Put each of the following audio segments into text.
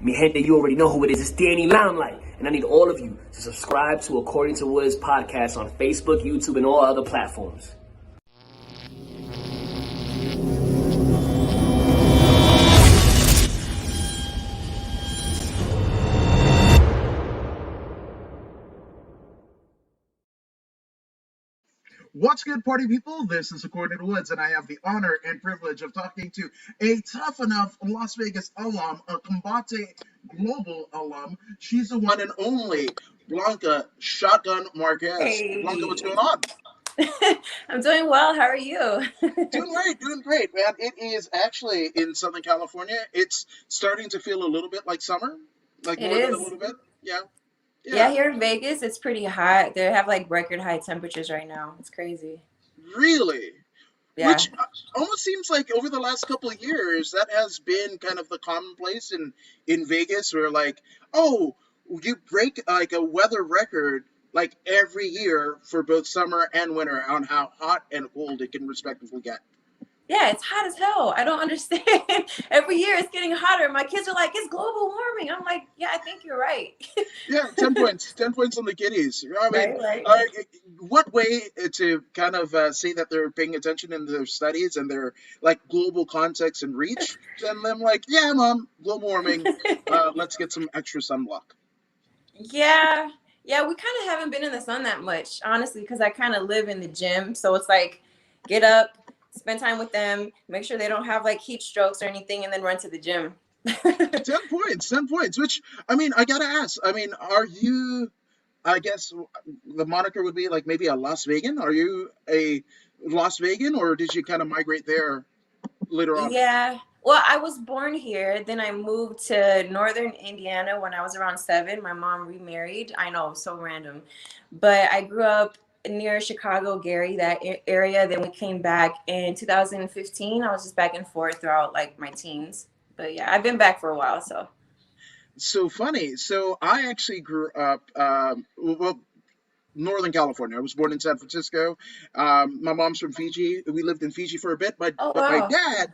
Mi gente, you already know who it is. It's Danny Limelight. And I need all of you to subscribe to According to Woods podcast on Facebook, YouTube, and all other platforms. What's good, party people? This is According to Woods, and I have the honor and privilege of talking to a tough enough Las Vegas alum, a Combate Global alum. She's the one and only Blanca Shotgun Marquez. Blanca, what's Hey, going on? I'm doing well. How are you? Doing great, man. It is actually in Southern California. It's starting to feel a little bit like summer, like It more than a is. little bit. Yeah, Yeah, yeah. here in Vegas, it's pretty hot. They have like record high temperatures right now. It's crazy. Really? Yeah. Which almost seems like over the last couple of years, that has been kind of the commonplace in Vegas, where like, oh, you break like a weather record like every year for both summer and winter on how hot and cold it can respectively get. Yeah, it's hot as hell. I don't understand. Every year it's getting hotter. My kids are like, it's global warming. I'm like, yeah, I think you're right. Yeah, 10 points, 10 points on the kiddies. I mean, Right, right. uh, what way to kind of say that they're paying attention in their studies and their like global context and reach? And them like, yeah, mom, global warming. Let's get some extra sunblock. Yeah. Yeah, we kind of haven't been in the sun that much, honestly, because I kind of live in the gym. So it's like get up, spend time with them, make sure they don't have like heat strokes or anything, and then run to the gym. 10 points, 10 points. Which I mean, I gotta ask. I mean, are you? I guess the moniker would be like maybe a Las Vegan. Are you a Las Vegan, or did you kind of migrate there later on? Yeah. Well, I was born here. Then I moved to northern Indiana when I was around 7. My mom remarried. I know, so random. But I grew up near Chicago, Gary, that area. Then we came back in 2015. I was just back and forth throughout like my teens. But yeah, I've been back for a while. So, So funny. So I actually grew up, well, Northern California. I was born in San Francisco. My mom's from Fiji. We lived in Fiji for a bit, but oh, my wow. dad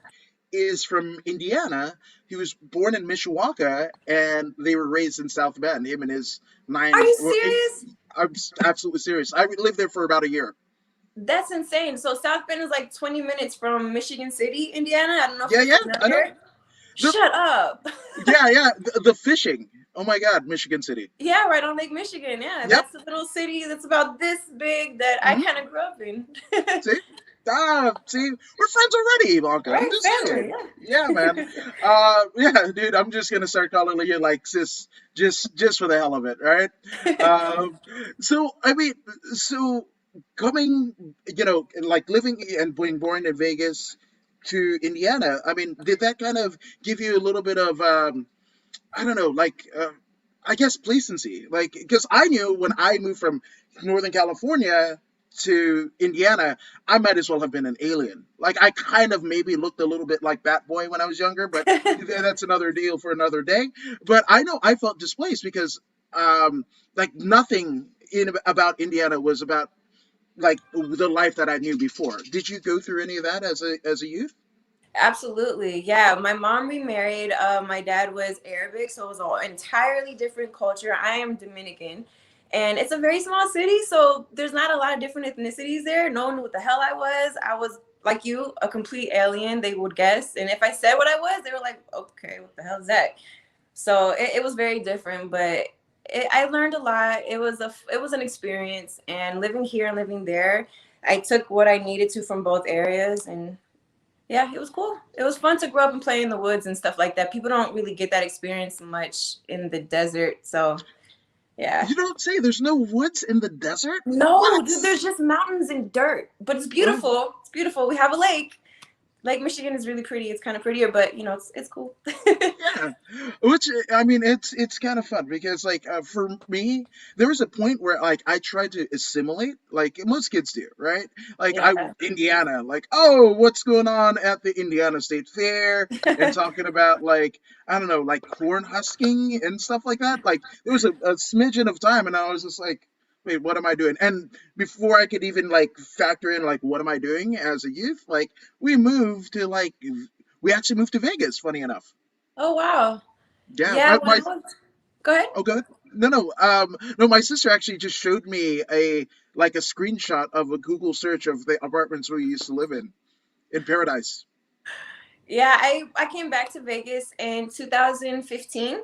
is from Indiana. He was born in Mishawaka, and they were raised in South Bend. Him and his Are nine. you Well, serious? I'm absolutely serious. I lived there for about a year. That's insane. So South Bend is like 20 minutes from Michigan City, Indiana. I don't know if Yeah, you're yeah, I know. familiar. The, Shut up. yeah. The fishing. Oh my God, Michigan City. Yeah, right on Lake Michigan. Yeah, Yep. that's a little city that's about this big that I Hmm. kind of grew up in. See? See, we're friends already, Blanca. I'm Right, just family. saying. Yeah, man. Yeah, dude. I'm just gonna start calling you like sis, just for the hell of it, right? Yeah. Um, so I mean, so coming, like living and being born in Vegas to Indiana. I mean, did that kind of give you a little bit of I don't know, like I guess placency, like because I knew when I moved from Northern California to Indiana, I might as well have been an alien. Like I kind of maybe looked a little bit like Bat Boy when I was younger, but that's another deal for another day. But I know I felt displaced because like nothing in about Indiana was about like the life that I knew before. Did you go through any of that as a youth? Absolutely. Yeah. My mom remarried. My dad was Arabic, so it was an entirely different culture. I am Dominican, and it's a very small city, so there's not a lot of different ethnicities there. No one knew what the hell I was. I was like you, a complete alien, they would guess. And if I said what I was, they were like, okay, what the hell is that? So it was very different, but I learned a lot. It was an experience, and living here and living there, I took what I needed to from both areas, and yeah, it was cool. It was fun to grow up and play in the woods and stuff like that. People don't really get that experience much in the desert. So, yeah. You don't say. There's no woods in the desert. No, What? dude, there's just mountains and dirt, but it's beautiful. It's beautiful. We have a lake. Lake Michigan is really pretty. It's kind of prettier, but you know, it's cool. Yeah, which I mean, it's kind of fun because like for me, there was a point where like I tried to assimilate, like most kids do, right? Like Yeah. Indiana, like oh, what's going on at the Indiana State Fair, and talking about like I don't know, like corn husking and stuff like that. Like there was a smidgen of time, and I was just like. Wait, what am I doing? And before I could even like factor in like what am I doing as a youth, we moved to like we actually moved to Vegas, funny enough. Oh wow. Yeah, Yeah, when I my was, go ahead. oh, good. No, my sister actually just showed me a screenshot of a Google search of the apartments we used to live in Paradise. Yeah, I came back to Vegas in 2015.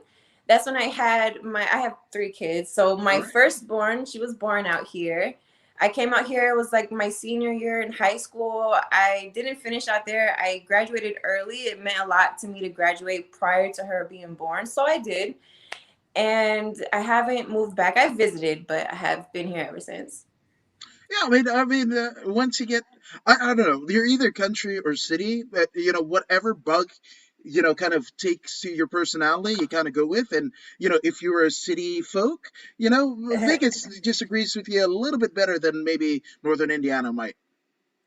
That's when I have three kids. So All my right. firstborn, she was born out here. I came out here, it was like my senior year in high school. I didn't finish out there. I graduated early. It meant a lot to me to graduate prior to her being born. So I did. And I haven't moved back. I visited, but I have been here ever since. Yeah, once you get, I don't know, you're either country or city, but whatever bug, kind of takes to your personality, you kind of go with. And if you were a city folk, Vegas just agrees with you a little bit better than maybe Northern Indiana might.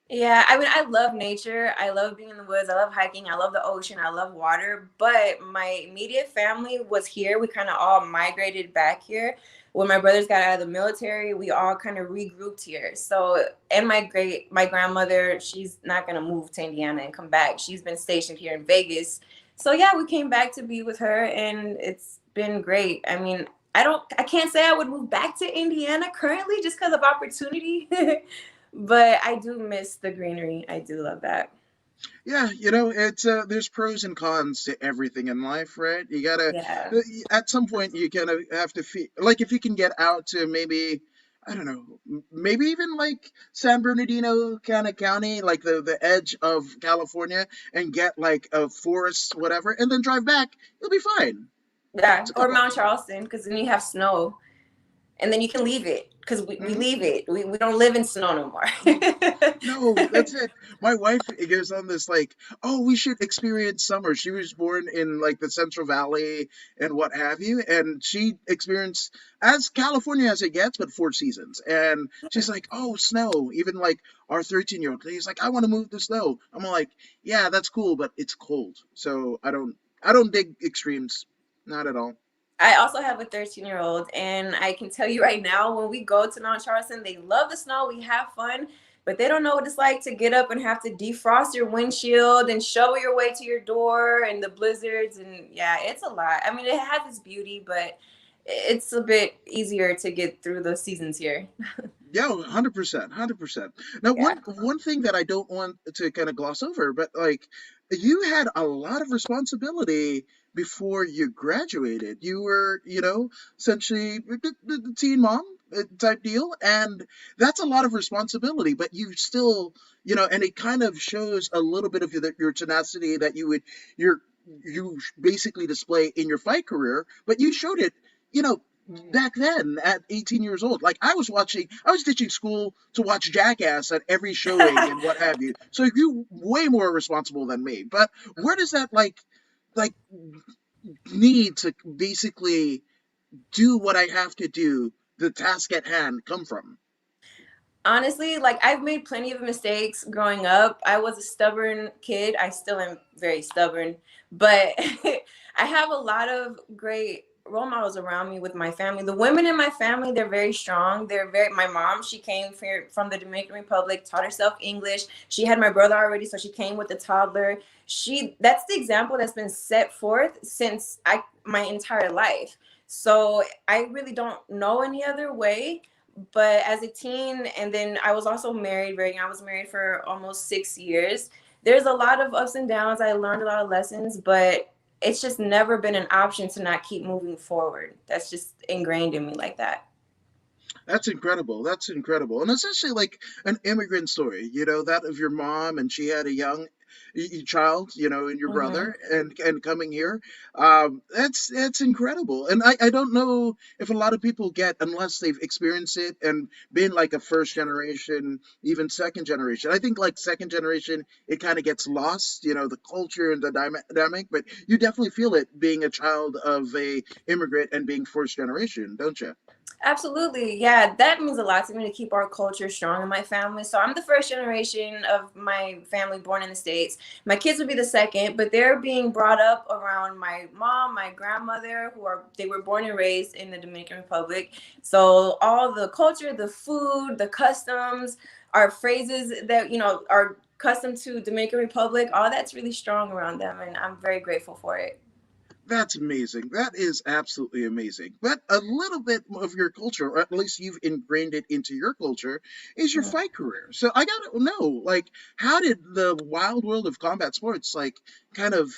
Yeah, I mean, I love nature. I love being in the woods. I love hiking. I love the ocean. I love water. But my immediate family was here. We kind of all migrated back here. When my brothers got out of the military, we all kind of regrouped here. So, and my grandmother, she's not gonna move to Indiana and come back. She's been stationed here in Vegas. So yeah, we came back to be with her, and it's been great. I mean, I can't say I would move back to Indiana currently just because of opportunity. But I do miss the greenery. I do love that. Yeah, it's there's pros and cons to everything in life, right? You gotta Yeah. at some point you kind of have to feel like if you can get out to maybe I don't know, maybe even like San Bernardino kind of county, like the edge of California, and get like a forest, whatever, and then drive back, you'll be fine. Yeah. It's a Or couple. Mount Charleston, because then you have snow. And then you can leave it. Because we Mhm. leave it. We don't live in snow no more. No, that's it. My wife goes on this like, oh, we should experience summer. She was born in like the Central Valley and what have you, and she experienced as California as it gets, but 4 seasons. And she's like, oh, snow. Even like our 13-year-old, he's like, I want to move to snow. I'm like, yeah, that's cool, but it's cold, so I don't dig extremes, not at all. I also have a 13-year-old, and I can tell you right now, when we go to Mount Charleston, they love the snow. We have fun, but they don't know what it's like to get up and have to defrost your windshield and shovel your way to your door and the blizzards. And yeah, it's a lot. I mean, it has its beauty, but it's a bit easier to get through the seasons here. Yeah, 100%, 100%. Now, Yeah. one thing that I don't want to kind of gloss over, but like you had a lot of responsibility before you graduated. You were, essentially the teen mom type deal, and that's a lot of responsibility. But you still, and it kind of shows a little bit of your tenacity that your you basically display in your fight career, but you showed it. You know, back then at 18 years old, like I was ditching school to watch Jackass at every showing and what have you, so you way more responsible than me. But where does that like need to basically do what I have to do, the task at hand, come from? Honestly, like I've made plenty of mistakes growing up. I was a stubborn kid. I still am very stubborn, but I have a lot of great role models around me with my family. The women in my family, they're very strong. My mom, she came from the Dominican Republic, taught herself English. She had my brother already, so she came with a toddler. That's the example that's been set forth since my entire life. So I really don't know any other way, but as a teen, and then I was also married very young. I was married for almost 6 years. There's a lot of ups and downs. I learned a lot of lessons, but it's just never been an option to not keep moving forward. That's just ingrained in me like that. That's incredible. That's incredible. And it's actually like an immigrant story, that of your mom, and she had a young child, and your Hmm. brother, and coming here. That's incredible. And I don't know if a lot of people get unless they've experienced it and been like a first generation, even second generation. I think like second generation, it kind of gets lost, the culture and the dynamic, but you definitely feel it being a child of a immigrant and being first generation, don't you? Absolutely. Yeah, that means a lot to me to keep our culture strong in my family. So I'm the first generation of my family born in the States. My kids would be the second, but they're being brought up around my mom, my grandmother, they were born and raised in the Dominican Republic. So all the culture, the food, the customs, our phrases that, are custom to Dominican Republic, all that's really strong around them, and I'm very grateful for it. That's amazing. That is absolutely amazing. But a little bit of your culture, or at least you've ingrained it into your culture, is your fight career. So I gotta know, like, how did the wild world of combat sports, like, kind of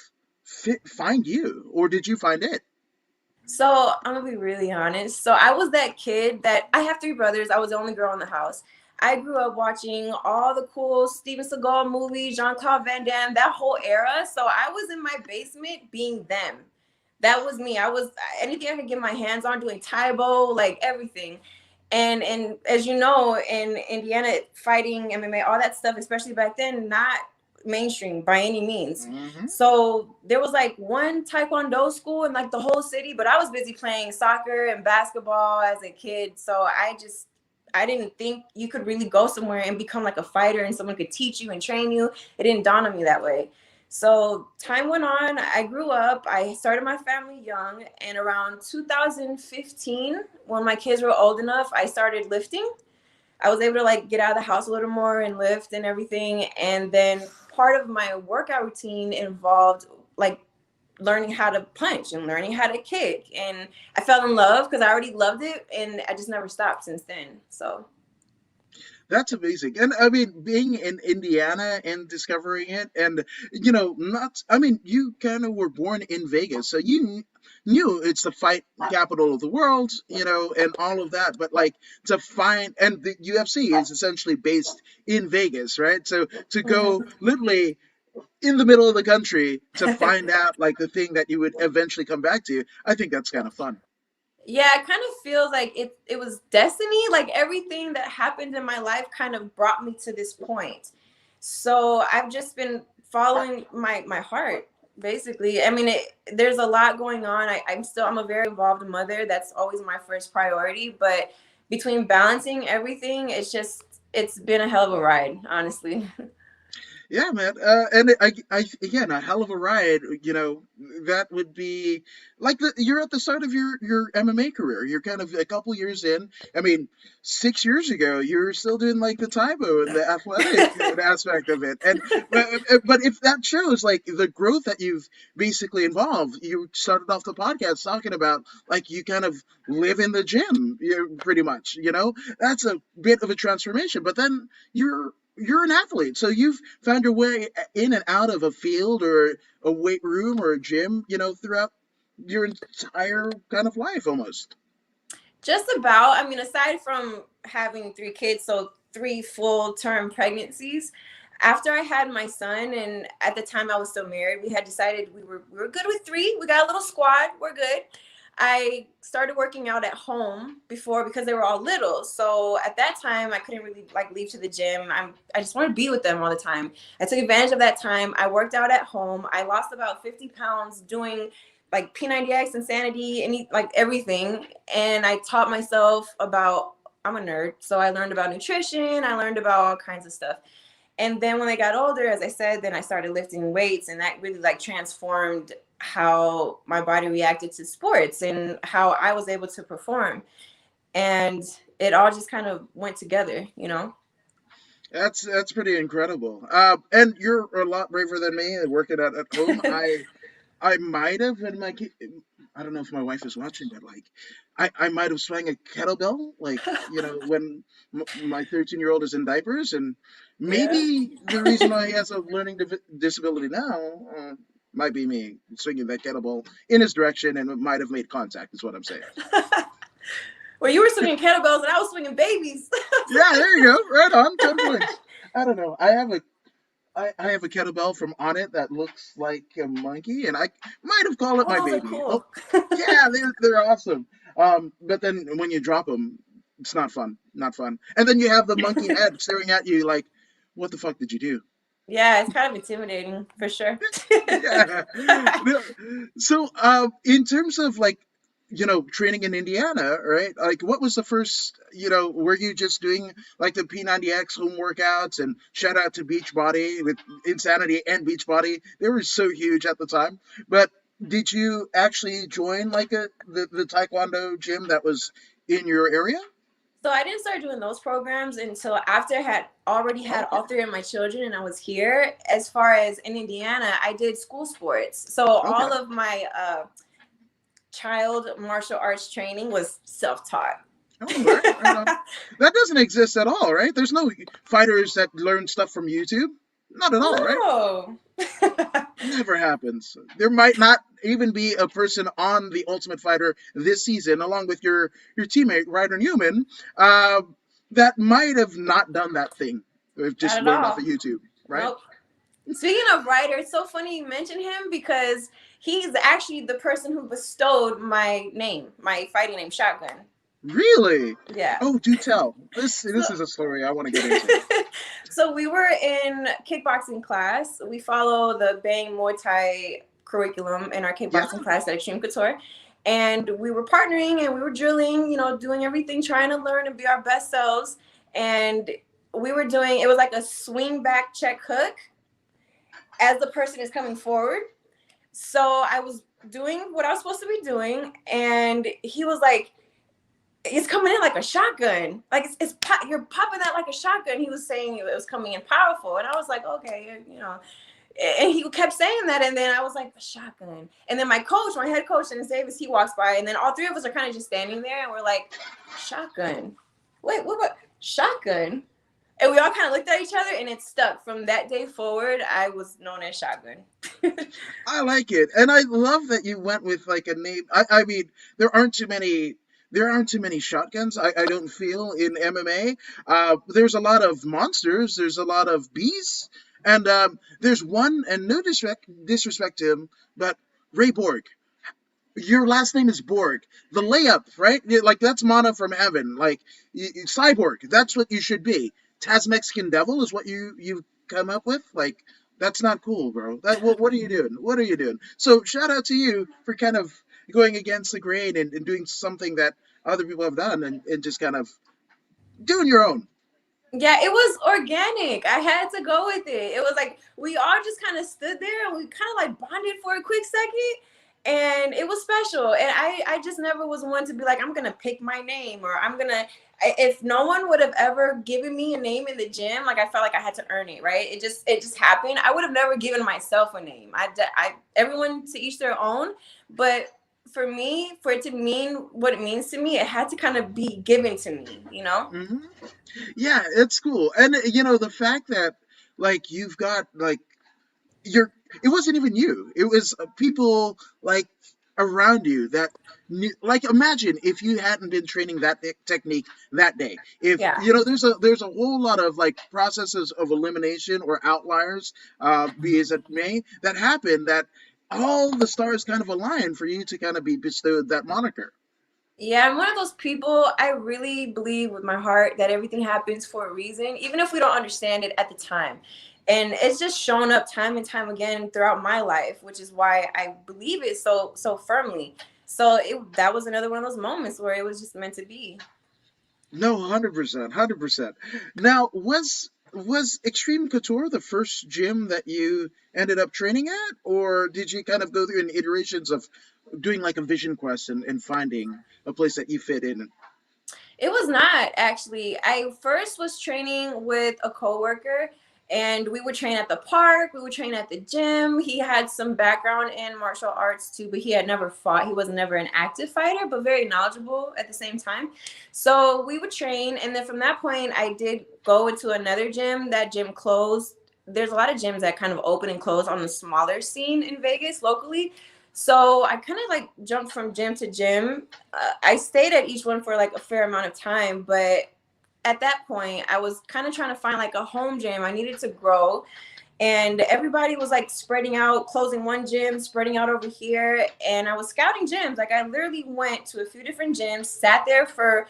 find you, or did you find it? So I'm gonna be really honest. So I was that kid that I have three brothers. I was the only girl in the house. I grew up watching all the cool Steven Seagal movies, Jean-Claude Van Damme, that whole era. So I was in my basement being them. That was me. I was anything I could get my hands on, doing Taibo, like everything. And as you know, in Indiana, fighting MMA, all that stuff, especially back then, not mainstream by any means. Hmm. So there was like one taekwondo school in like the whole city, but I was busy playing soccer and basketball as a kid. So I didn't think you could really go somewhere and become like a fighter and someone could teach you and train you. It didn't dawn on me that way. So time went on. I grew up. I started my family young, and around 2015, when my kids were old enough, I started lifting. I was able to like get out of the house a little more and lift and everything. And then part of my workout routine involved like learning how to punch and learning how to kick. And I fell in love because I already loved it, and I just never stopped since then. So That's amazing. And I mean, being in Indiana and discovering it, and not, I mean, you kind of were born in Vegas, so you knew it's the fight capital of the world, and all of that. But like to find, and the UFC is essentially based in Vegas, right? So to go mhm. literally in the middle of the country to find out like the thing that you would eventually come back to, I think that's kind of fun. Yeah, it kind of feels like it was destiny. Like everything that happened in my life kind of brought me to this point. So I've just been following my heart, basically. I mean, there's a lot going on. I'm a very involved mother. That's always my first priority. But between balancing everything, it's been a hell of a ride, honestly. Yeah, man. And again, a hell of a ride. That would be like you're at the start of your MMA career. You're kind of a couple years in. I mean, 6 years ago, you were still doing like the Taibo and the athletic aspect of it. And but if that shows like the growth that you've basically involved, you started off the podcast talking about like you kind of live in the gym, pretty much. That's a bit of a transformation. But then you're an athlete, so you've found your way in and out of a field or a weight room or a gym, throughout your entire kind of life almost. Just about. I mean, aside from having three kids, so three full term pregnancies. After I had my son, and at the time I was still married, we had decided we were good with three. We got a little squad. We're good. I started working out at home before because they were all little. So at that time, I couldn't really like leave to the gym. I just wanted to be with them all the time. I took advantage of that time. I worked out at home. I lost about 50 pounds doing like P90X, insanity, like everything. And I taught myself about, I'm a nerd. So I learned about nutrition. I learned about all kinds of stuff. And then when I got older, as I said, then I started lifting weights, and that really like transformed how my body reacted to sports and how I was able to perform. And it all just kind of went together. That's pretty incredible. And you're a lot braver than me working out at home. I might have when my kid. I don't know if my wife is watching, but like, I might have swung a kettlebell, like when my 13-year-old is in diapers, and Yeah. maybe the reason why he has a learning disability now might be me swinging that kettlebell in his direction, and it might have made contact. Is what I'm saying. Well, you were swinging kettlebells and I was swinging babies. Yeah, there you go. Right on. 10 points. I don't know. I have a kettlebell from On It that looks like a monkey, and I might have called it Oh, my those are baby. Oh, cool. yeah, they're awesome. But then when you drop them, it's not fun. Not fun. And then you have the monkey head staring at you like, what the fuck did you do? Yeah, it's kind of intimidating for sure. Yeah. No. So, in terms of like, training in Indiana, right? Like, what was the first, were you just doing like the P90X home workouts? And shout out to Beachbody with Insanity and Beachbody. They were so huge at the time. But did you actually join like the Taekwondo gym that was in your area? So I didn't start doing those programs until after I had already had Okay. all three of my children and I was here. As far as in Indiana, I did school sports. So Okay. all of my child martial arts training was self-taught. Oh, right, right on. That doesn't exist at all, right? There's no fighters that learn stuff from YouTube. Not at all, right? No. Never happens. There might not even be a person on the Ultimate Fighter this season, along with your teammate Ryder Newman, uh, that might have not done that thing. They've Not just at learned off of all. YouTube, right? Nope. Speaking of Ryder, it's so funny you mention him because he's actually the person who bestowed my name, my fighting name, Shotgun. Really? Yeah. Oh, do tell. This So, is a story I want to get into. so we were in kickboxing class. We follow the Bang Muay Thai curriculum in our Yeah. kickboxing class at Xtreme Couture. And we were partnering and we were drilling, doing everything, trying to learn and be our best selves. And we were doing, it was like a swing back check hook as the person is coming forward. So I was doing what I was supposed to be doing. And he was like, it's coming in like a shotgun. Like you're popping that like a shotgun. He was saying it was coming in powerful. And I was like, okay, and he kept saying that. And then I was like, the shotgun. And then my coach, my head coach, Dennis Davis, he walks by. And then all three of us are kind of just standing there. And we're like, shotgun. Wait, what? Shotgun? And we all kind of looked at each other and it stuck. From that day forward, I was known as Shotgun. I like it, and I love that you went with like a name. I mean, there aren't too many. There aren't too many shotguns. I don't feel in MMA. There's a lot of monsters. There's a lot of beasts, and there's one. And no disrespect to him, but Ray Borg. Your last name is Borg. The layup, right? Like that's mana from heaven. Like cyborg. That's what you should be. Taz Mexican Devil is what you come up with. Like that's not cool, bro. What are you doing? What are you doing? So shout out to you for kind of going against the grain and doing something that other people have done and just kind of doing your own. Yeah, it was organic. I had to go with it. It was like we all just kind of stood there and we kind of like bonded for a quick second. And it was special. And I just never was one to be like, I'm going to pick my name or if no one would have ever given me a name in the gym, like I felt like I had to earn it, right? It just happened. I would have never given myself a name. Everyone to each their own. But for me, for it to mean what it means to me, it had to kind of be given to me. Hmm. Yeah, it's cool, and the fact that like you've got like you're it wasn't even you, it was people like around you that knew, like imagine if you hadn't been training that technique that day, if Yeah. there's a whole lot of like processes of elimination or outliers, be as it may, that happen, that all the stars kind of align for you to kind of be bestowed that moniker. Yeah, I'm one of those people. I really believe with my heart that everything happens for a reason, even if we don't understand it at the time. And it's just shown up time and time again throughout my life, which is why I believe it so firmly. So that was another one of those moments where it was just meant to be. No, 100%, 100%. Now, was Extreme Couture the first gym that you ended up training at, or did you kind of go through in iterations of doing like a vision quest and finding a place that you fit in? It was not actually. I first was training with a coworker and we would train at the park, we would train at the gym. He had some background in martial arts too, but he had never fought. He was never an active fighter, but very knowledgeable at the same time. So we would train, and then from that point I did go into another gym. That gym closed. There's a lot of gyms that kind of open and close on the smaller scene in Vegas locally. So I kind of like jumped from gym to gym. I stayed at each one for like a fair amount of time, but at that point I was kind of trying to find like a home gym. I needed to grow, and everybody was like spreading out, closing one gym, spreading out over here, and I was scouting gyms. Like I literally went to a few different gyms, sat there for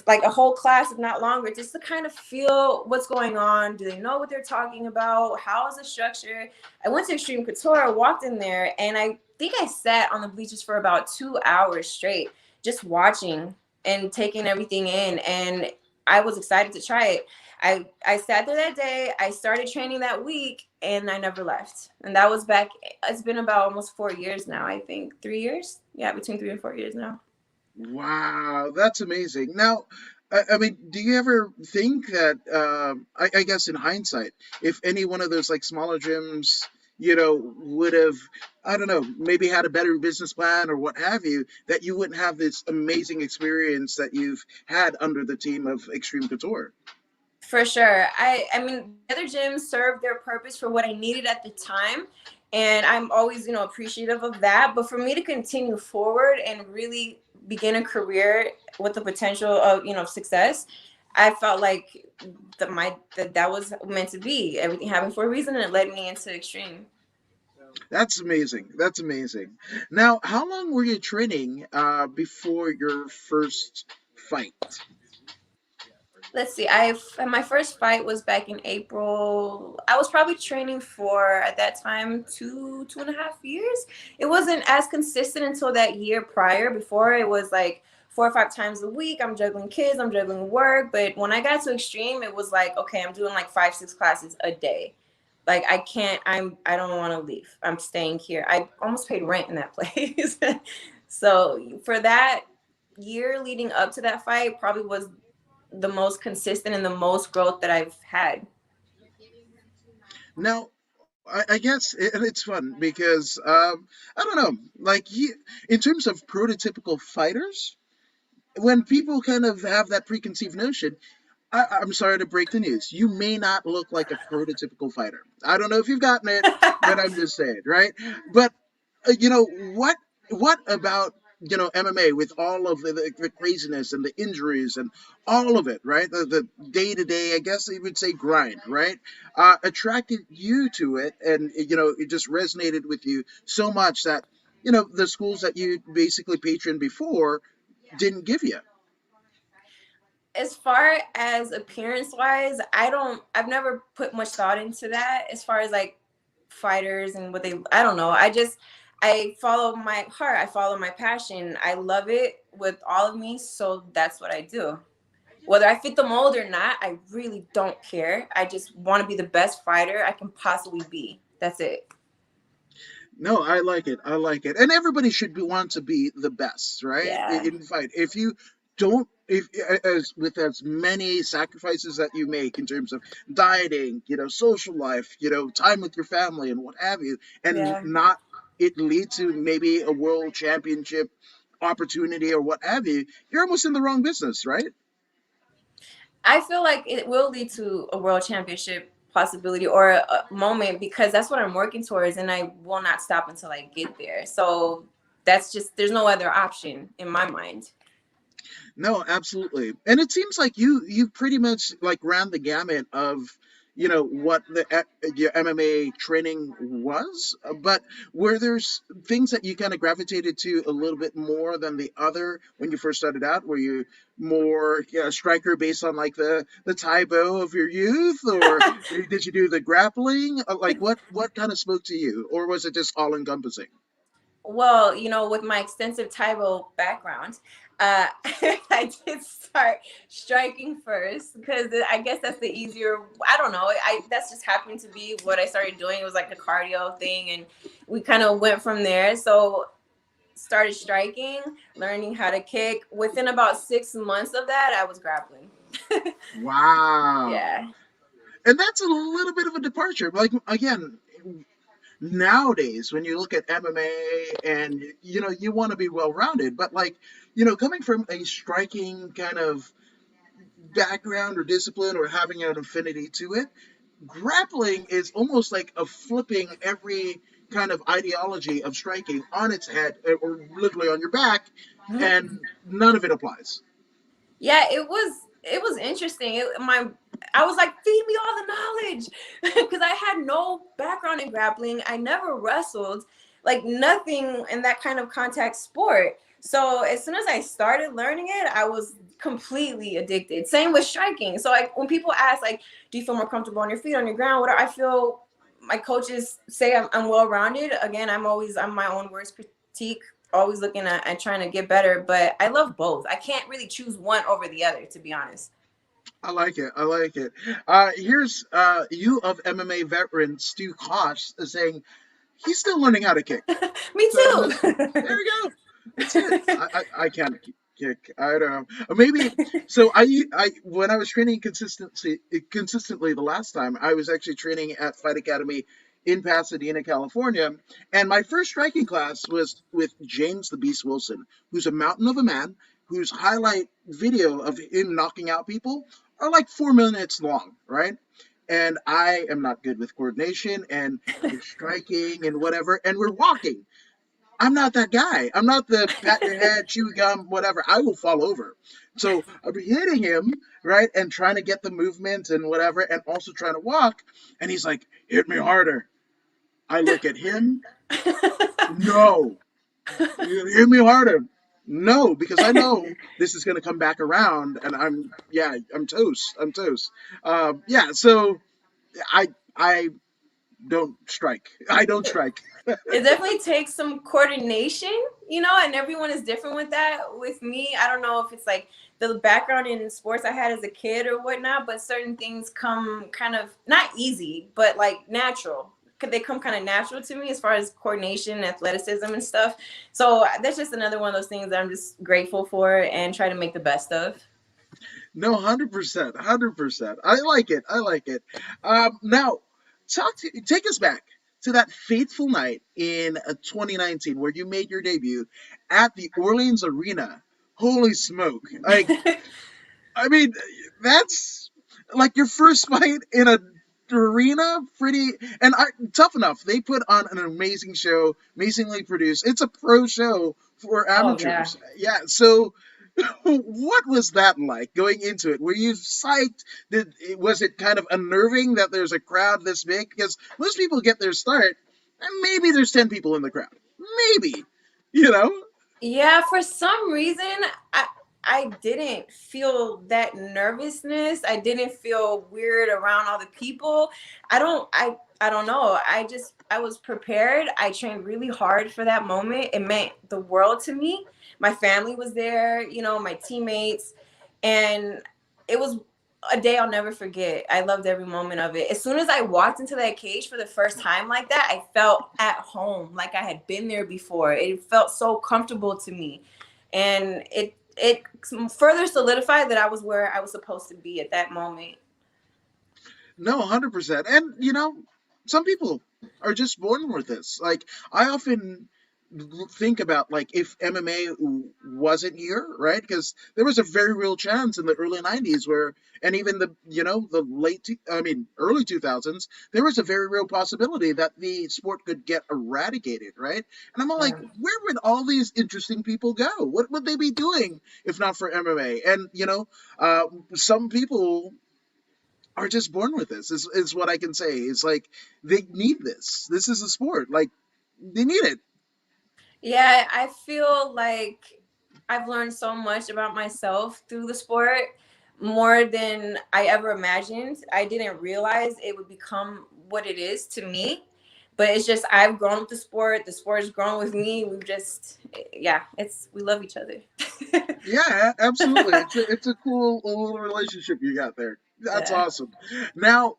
like a whole class, if not longer, just to kind of feel what's going on. Do they know what they're talking about? How is the structure? I went to Xtreme Couture, walked in there, and I think I sat on the bleachers for about 2 hours straight, just watching and taking everything in. And I was excited to try it. I sat there that day. I started training that week, and I never left. And that was back. It's been about almost 4 years now. I think 3 years. Yeah, between 3 and 4 years now. Wow, that's amazing. Now, I mean, do you ever think that, I guess in hindsight, if any one of those like smaller gyms, would have, I don't know, maybe had a better business plan or what have you, that you wouldn't have this amazing experience that you've had under the team of Extreme Couture? For sure. I mean, the other gyms served their purpose for what I needed at the time. And I'm always, appreciative of that. But for me to continue forward and really begin a career with the potential of, success, I felt like that was meant to be. Everything happened for a reason, and it led me into Extreme. That's amazing. That's amazing. Now, how long were you training before your first fight? Let's see. My first fight was back in April. I was probably training for at that time 2.5 years. It wasn't as consistent until that year prior. Before it was like 4 or 5 times a week. I'm juggling kids. I'm juggling work. But when I got to Extreme, it was like, okay, I'm doing like 5, 6 classes a day. Like I can't. I don't want to leave. I'm staying here. I almost paid rent in that place. So for that year leading up to that fight, probably was the most consistent and the most growth that I've had. Now, I guess it's fun because I don't know, like in terms of prototypical fighters, when people kind of have that preconceived notion, I'm sorry to break the news. You may not look like a prototypical fighter. I don't know if you've gotten it, but I'm just saying, right? But what about MMA with all of the craziness and the injuries and all of it, right? The day to day, I guess you would say grind, right? Attracted you to it, and it just resonated with you so much that the schools that you basically patroned before didn't give you. As far as appearance wise, I've never put much thought into that as far as like fighters and what they, I don't know. I follow my heart. I follow my passion. I love it with all of me. So that's what I do. Whether I fit the mold or not, I really don't care. I just want to be the best fighter I can possibly be. That's it. No, I like it. I like it. And everybody should want to be the best, right? Yeah. In fight. If you don't, if as with as many sacrifices that you make in terms of dieting, social life, time with your family and what have you, and Yeah. not it lead to maybe a world championship opportunity or what have you, you're almost in the wrong business, right? I feel like it will lead to a world championship possibility or a moment because that's what I'm working towards and I will not stop until I get there. So that's just there's no other option in my mind. No, absolutely. And it seems like you pretty much like ran the gamut of what your MMA training was, but were there things that you kind of gravitated to a little bit more than the other when you first started out? Were you more striker based on like the Taibo of your youth, or did you do the grappling? Like what kind of spoke to you, or was it just all encompassing? Well, with my extensive Taibo background, uh, I did start striking first because I guess that's the easier. I don't know. That's just happened to be what I started doing. It was like a cardio thing, and we kind of went from there. So started striking, learning how to kick. Within about 6 months of that, I was grappling. Wow. Yeah, And that's a little bit of a departure. Like again, nowadays when you look at MMA and you want to be well rounded, but like coming from a striking kind of background or discipline or having an affinity to it, grappling is almost like a flipping every kind of ideology of striking on its head or literally on your back, and none of it applies. yeah. It was interesting. I was like, feed me all the knowledge because I had no background in grappling. I never wrestled, like nothing in that kind of contact sport. So as soon as I started learning it, I was completely addicted. Same with striking. So like when people ask, like, do you feel more comfortable on your feet, on your ground? Whatever, I feel my coaches say I'm well rounded. Again, I'm my own worst critique. Always looking at trying to get better, but I love both. I can't really choose one over the other, to be honest. I like it. I like it. Here's you of MMA veteran Stu Kosh saying he's still learning how to kick. Me So too. there you go. That's it. I can't. kick. I don't know. Maybe so. I when I was training consistently the last time, I was actually training at Fight Academy in Pasadena, California, and my first striking class was with James the Beast Wilson, who's a mountain of a man, whose highlight video of him knocking out people are like 4 minutes long, right? And I am not good with coordination, and we're striking and whatever, and we're walking. I'm not that guy. I'm not the pat your head, chew gum, whatever. I will fall over. So I'm hitting him, right, and trying to get the movement and whatever, and also trying to walk. And he's like, hit me harder. I look at him. No. Hit me harder. No, because I know this is going to come back around, and I'm toast. I'm toast. Yeah, so I don't strike. I don't strike. It definitely takes some coordination, and everyone is different with that. With me, I don't know if it's like the background in sports I had as a kid or whatnot, but certain things come kind of not easy, but like natural. They come kind of natural to me as far as coordination, athleticism, and stuff. So that's just another one of those things that I'm just grateful for and try to make the best of. No, 100%, 100%. I like it. I like it. Now, take us back to that fateful night in 2019 where you made your debut at the Orleans Arena. Holy smoke! I mean, that's like your first fight in a arena. Pretty and tough enough. They put on an amazing show, amazingly produced. It's a pro show for Oh yeah. amateurs. Yeah, so what was that like going into it? Were you psyched? Was it kind of unnerving that there's a crowd this big? Because most people get their start, and maybe there's 10 people in the crowd. Maybe, you know. Yeah, for some reason, I I didn't feel that nervousness. I didn't feel weird around all the people. I don't know. I was prepared. I trained really hard for that moment. It meant the world to me. My family was there, my teammates, and it was a day I'll never forget. I loved every moment of it. As soon as I walked into that cage for the first time like that, I felt at home, like I had been there before. It felt so comfortable to me. And it further solidified that I was where I was supposed to be at that moment. No, 100%. And, some people are just born with this. Like, I often think about, like, if MMA wasn't here, right? Because there was a very real chance in the early 90s where, and even the early 2000s, there was a very real possibility that the sport could get eradicated, right? And I'm all like, Yeah. where would all these interesting people go? What would they be doing if not for MMA? And, some people are just born with this is what I can say. It's like they need this. This is a sport. Like they need it. Yeah, I feel like I've learned so much about myself through the sport, more than I ever imagined. I didn't realize it would become what it is to me. But it's just I've grown with the sport. The sport has grown with me. We've just, yeah, we love each other. Yeah, absolutely. It's a cool little relationship you got there. That's Yeah. awesome. Now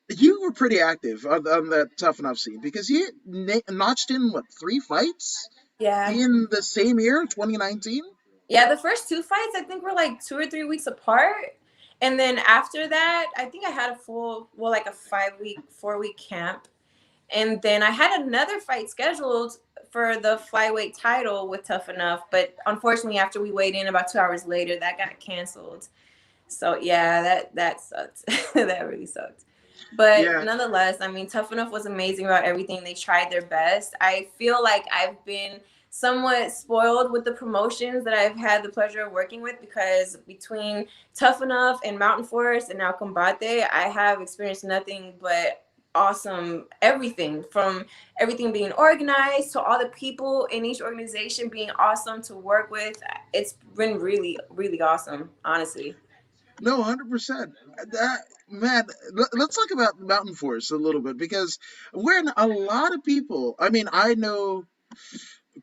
you were pretty active on that tough enough scene because you notched in what 3 fights Yeah. in the same year, 2019. Yeah, the first two fights I think were like 2 or 3 weeks apart. And then after that, I think I had a like a 5 week, 4 week camp. And then I had another fight scheduled for the flyweight title with Tough Enough. But unfortunately, after we weighed in about 2 hours later, that got canceled. So yeah, that sucked. That really sucked. But Yeah. nonetheless, I mean, Tough Enough was amazing about everything. They tried their best. I feel like I've been somewhat spoiled with the promotions that I've had the pleasure of working with, because between Tough Enough and Mountain Forest and now Combate, I have experienced nothing but awesome everything, from everything being organized to all the people in each organization being awesome to work with. It's been really, really awesome, honestly. No, 100%. That man, let's talk about Mountain Forest a little bit because when a lot of people, I mean, I know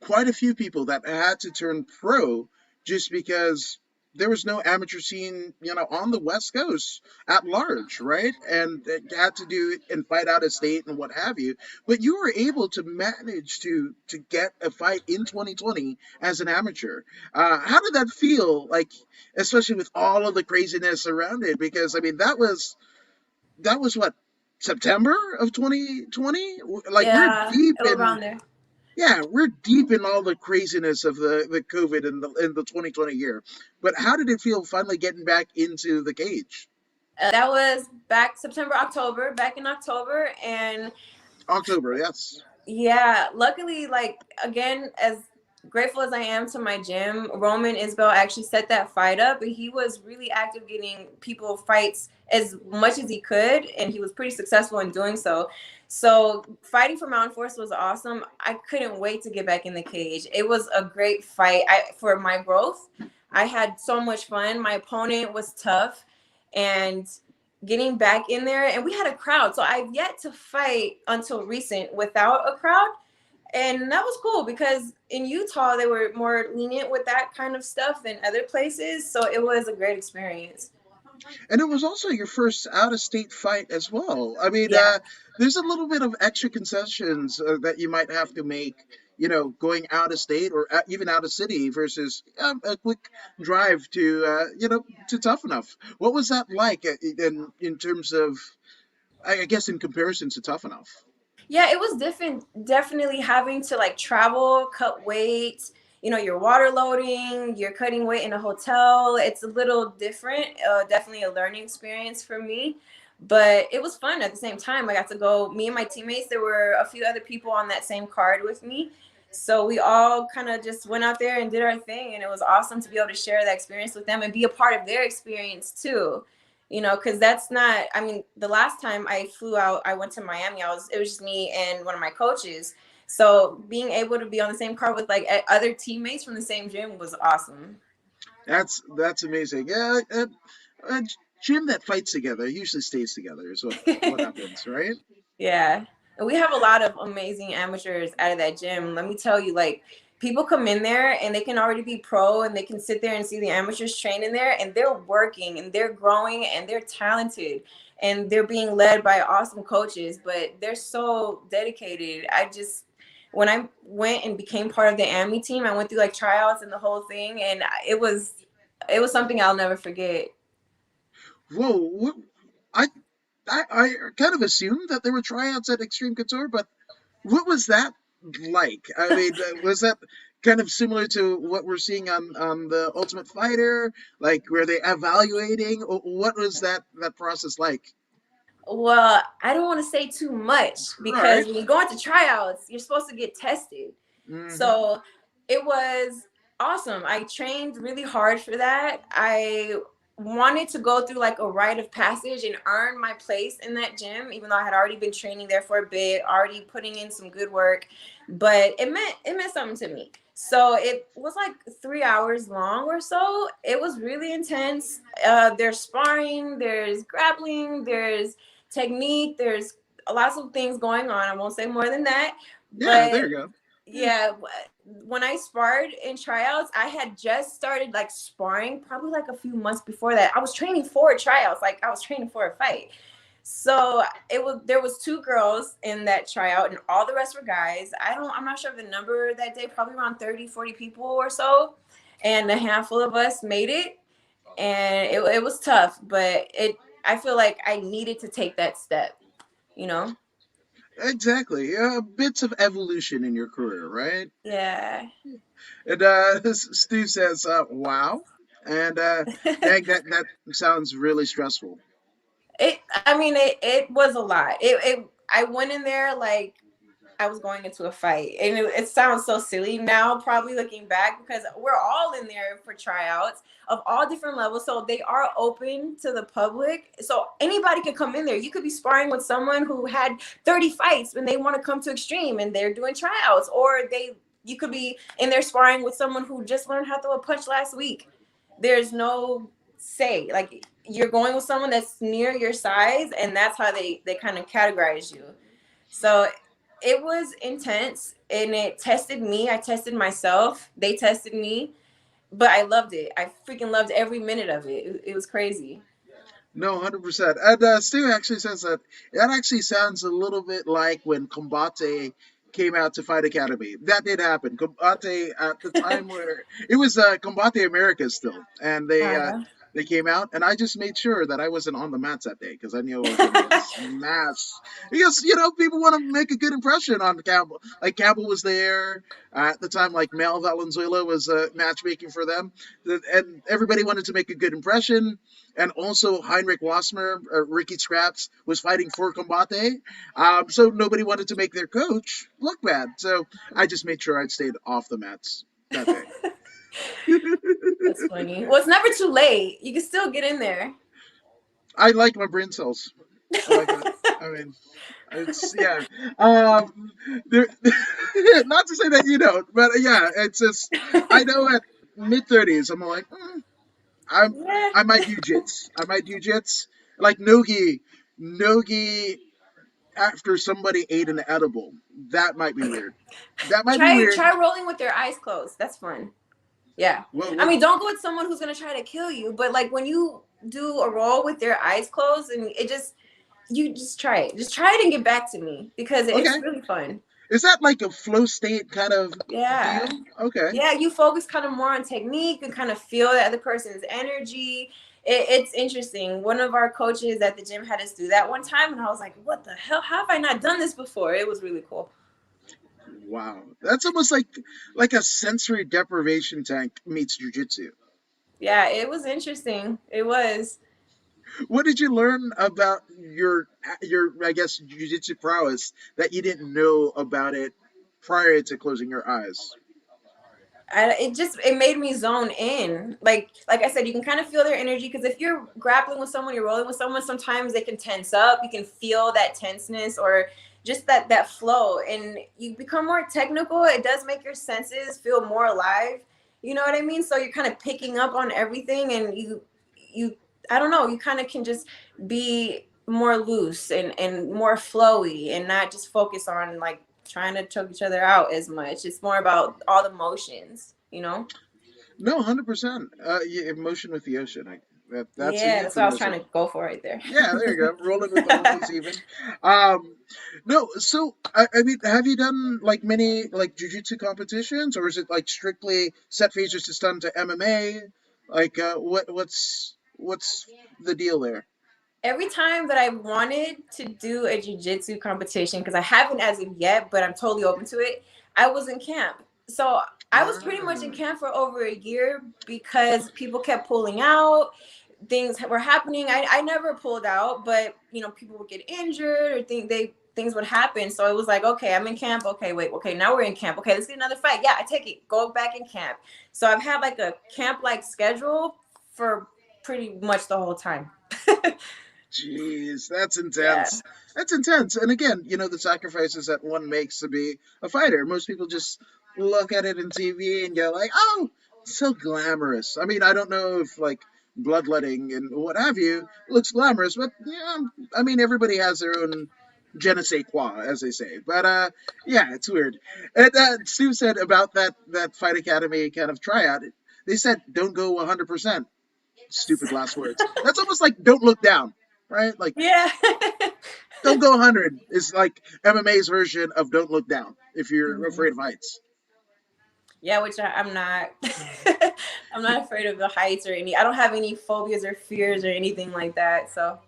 quite a few people that had to turn pro just because there was no amateur scene, on the West Coast at large, right? And it had to do and fight out of state and what have you. But you were able to manage to get a fight in 2020 as an amateur. How did that feel? Like, especially with all of the craziness around it, because I mean that was what, September of 2020. Like we're Yeah, deep in around there. yeah, we're deep in all the craziness of the COVID in the 2020 year. But how did it feel finally getting back into the cage? That was back September, October, back in October. And October, yes. yeah, luckily, like, again, as grateful as I am to my gym, Roman Isbell actually set that fight up, and he was really active getting people fights as much as he could, and he was pretty successful in doing so. So fighting for Mountain Force was awesome. I couldn't wait to get back in the cage. It was a great fight. For my growth, I had so much fun. My opponent was tough, and getting back in there, and we had a crowd, so I've yet to fight until recent without a crowd, and that was cool because in Utah they were more lenient with that kind of stuff than other places, so it was a great experience. And it was also your first out of state fight as well. I mean, Yeah. there's a little bit of extra concessions that you might have to make, going out of state or even out of city versus a quick drive to Tough Enough. What was that like in terms of, I guess, in comparison to Tough Enough? Yeah, it was different. Definitely having to like travel, cut weight. You're water loading, you're cutting weight in a hotel. It's a little different. Definitely a learning experience for me, but it was fun at the same time. I got to go. Me and my teammates. There were a few other people on that same card with me, so we all kind of just went out there and did our thing, and it was awesome to be able to share that experience with them and be a part of their experience too. Because that's not, I mean, the last time I flew out, I went to Miami. It was just me and one of my coaches. So being able to be on the same car with like other teammates from the same gym was awesome. That's amazing. Yeah, a gym that fights together usually stays together is what happens, right? Yeah. And we have a lot of amazing amateurs out of that gym. Let me tell you, like, people come in there and they can already be pro and they can sit there and see the amateurs train in there, and they're working and they're growing and they're talented and they're being led by awesome coaches, but they're so dedicated. When I went and became part of the AMI team, I went through like tryouts and the whole thing, and it was something I'll never forget. Whoa, I I kind of assumed that there were tryouts at Xtreme Couture, but what was that like? I mean, was that kind of similar to what we're seeing on the Ultimate Fighter? Like, were they evaluating? What was that process like? Well, I don't want to say too much All because right. when you go into tryouts, you're supposed to get tested. Mm-hmm. So it was awesome. I trained really hard for that. I wanted to go through like a rite of passage and earn my place in that gym, even though I had already been training there for a bit, already putting in some good work. But it meant something to me. So it was like 3 hours long or so. It was really intense. There's sparring, there's grappling, there's technique, there's lots of things going on. I won't say more than that. Yeah, there But you go. Yeah. yeah, when I sparred in tryouts, I had just started like sparring probably like a few months before that. I was training for tryouts, like I was training for a fight. So there was two girls in that tryout and all the rest were guys. I'm not sure of the number that day, probably around 30, 40 people or so. And a handful of us made it, and it was tough, but I feel like I needed to take that step, you know? Exactly. Bits of evolution in your career, right? Yeah. And Steve says, "Wow," and dang, that sounds really stressful. It was a lot. I went in there like I was going into a fight. And it sounds so silly now, probably looking back, because we're all in there for tryouts of all different levels. So they are open to the public. So anybody could come in there. You could be sparring with someone who had 30 fights and they want to come to Extreme and they're doing tryouts. Or you could be in there sparring with someone who just learned how to throw a punch last week. There's no say. Like, you're going with someone that's near your size, and that's how they kind of categorize you. So it was intense and it tested me. I tested myself. They tested me. but I loved it. I freaking loved every minute of it. It was crazy. No, 100%. And Stu actually says that that actually sounds a little bit like when Combate came out to Fight Academy. That did happen. Combate at the time where it was Combate America still, and Yeah. they came out, and I just made sure that I wasn't on the mats that day because I knew I was going to get smashed. Because people want to make a good impression on Campbell. Like Campbell was there at the time, like Mel Valenzuela was matchmaking for them, and everybody wanted to make a good impression, and also Heinrich Wasmer, Ricky Scraps, was fighting for Combate. So nobody wanted to make their coach look bad. So I just made sure I'd stayed off the mats that day. That's funny. Well, it's never too late. You can still get in there. I like my brain cells. I like it. I mean, it's yeah. Um, there, not to say that you don't, but yeah, it's just I know at mid 30s I'm like I'm Yeah. I might do jits. I might do jits like nogi after somebody ate an edible. That might be weird. That might be weird. Try rolling with your eyes closed. That's fun. Yeah. I What mean, don't go with someone who's gonna try to kill you, but like when you do a roll with your eyes closed and you just try it. Just try it and get back to me because it's okay. really fun. Is that like a flow state kind of Yeah. deal? Okay. Yeah, you focus kind of more on technique and kind of feel the other person's energy. It's interesting. One of our coaches at the gym had us do that one time, and I was like, "What the hell? How have I not done this before?" It was really cool. Wow. That's almost like a sensory deprivation tank meets jujitsu. Yeah, it was interesting. It was. What did you learn about your I guess jujitsu prowess that you didn't know about it prior to closing your eyes? It made me zone in. Like I said, you can kind of feel their energy because if you're grappling with someone, you're rolling with someone, sometimes they can tense up. You can feel that tenseness or just that flow, and you become more technical. It does make your senses feel more alive. You know what I mean? So you're kind of picking up on everything, and you I don't know, you kind of can just be more loose and more flowy and not just focus on like trying to choke each other out as much. It's more about all the motions, you know? No, 100%. Yeah, emotion with the ocean. That's a Yeah, that's what I was trying euphemism. to go for right there. Yeah, there you go. Rolling with the homies even. Um, no, so I mean, have you done like many like jujitsu competitions, or is it like strictly set phases to stun to MMA? Like, what's the deal there? Every time that I wanted to do a jiu-jitsu competition, because I haven't as of yet, but I'm totally open to it, I was in camp. So I was pretty much in Ah, camp for over a year because people kept pulling out. Things were happening. I never pulled out, but people would get injured or things would happen. So it was like, okay, I'm in camp. Okay, wait, okay, now we're in camp. Okay, let's get another fight. Yeah, I take it. Go back in camp. So I've had like a camp-like schedule for pretty much the whole time. jeez, that's Yeah. intense. That's intense. And again, the sacrifices that one makes to be a fighter. Most people just look at it in TV and go like, "Oh, so glamorous." I mean, I don't know if like bloodletting and what have you looks glamorous, but yeah, I mean, everybody has their own je ne sais quoi, as they say. But yeah, it's weird. And Stu said about that Fight Academy kind of tryout. They said don't go 100%. Stupid last words. That's almost like don't look down, right? Like Yeah. don't go 100 is like MMA's version of don't look down if you're afraid of heights. Yeah, which I'm not. I'm not afraid of the heights or I don't have any phobias or fears or anything like that. So